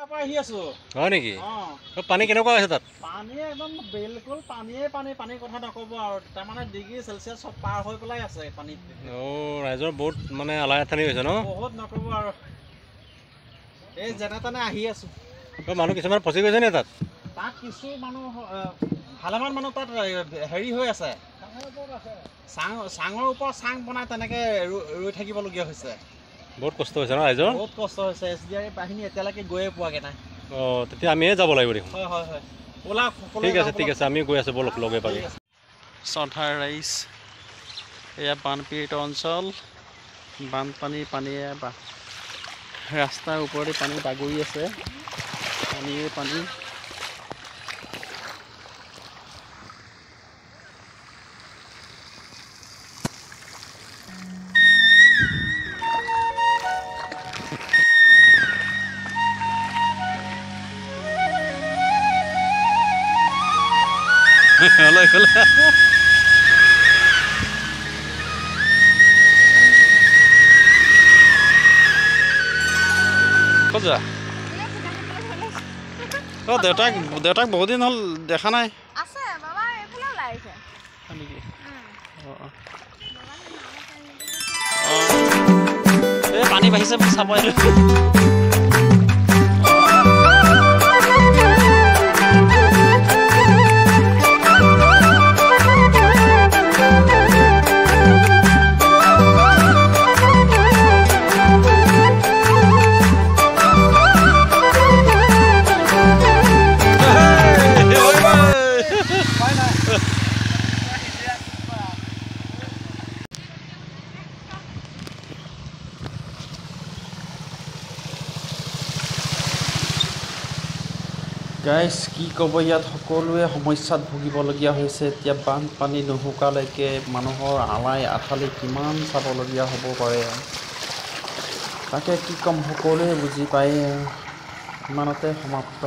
পৰা আহি আছো হয় নেকি পানী কেনেকুৱা হৈছে তাত পানী একদম বিলকুল পানীৰ কথা নক'ব আৰু তাৰমানে ডিগ্ৰী চেলচিয়াছ চব পাৰ হৈ পেলাই আছে পানী ৰাইজৰ বহুত মানে আলাই আথানি হৈছে ন বহুত নক'ব আৰু এই যেনে তেনে আহি আছো মানুহ কিছুমান ফচি গৈছে নে তাত কিছু মানুহ ভালেমান মানুহ তাত হেৰি হৈ আছে চাঙৰ ওপৰত চাং বনাই তেনেকৈ ৰৈ থাকিবলগীয়া হৈছে বহুত কষ্ট হৈছে ন ৰাইজৰ বহুত কষ্ট হৈছে SDRF বাহিনী এতিয়ালৈকে গৈয়ে পোৱাগৈ নাই তেতিয়া আমিয়ে যাব লাগিব দেখোন হয় ওলা ঠিক আছে আমি গৈ আছোঁ বলক লগে পাবি চধাৰ ৰাইজ এয়া বানপীড়িত অঞ্চল পানীয়ে ৰাস্তাৰ ওপৰতে পানী বাগৰি আছে পানী ক'ত যোৱা দেউতাক বহুত দিন হ'ল দেখা নাই এই পানী বাঢ়িছে বুলি চাব আহিলোঁ গাইজ কি ক'ব ইয়াত সকলোৱে সমস্যাত ভুগিবলগীয়া হৈছে এতিয়া বানপানী নুশুকালৈকে মানুহৰ আলাই আঠালি কিমান চাবলগীয়া হ'ব পাৰে তাকে কি ক'ম সকলোৱে বুজি পায়ে ইমানতে সমাপ্ত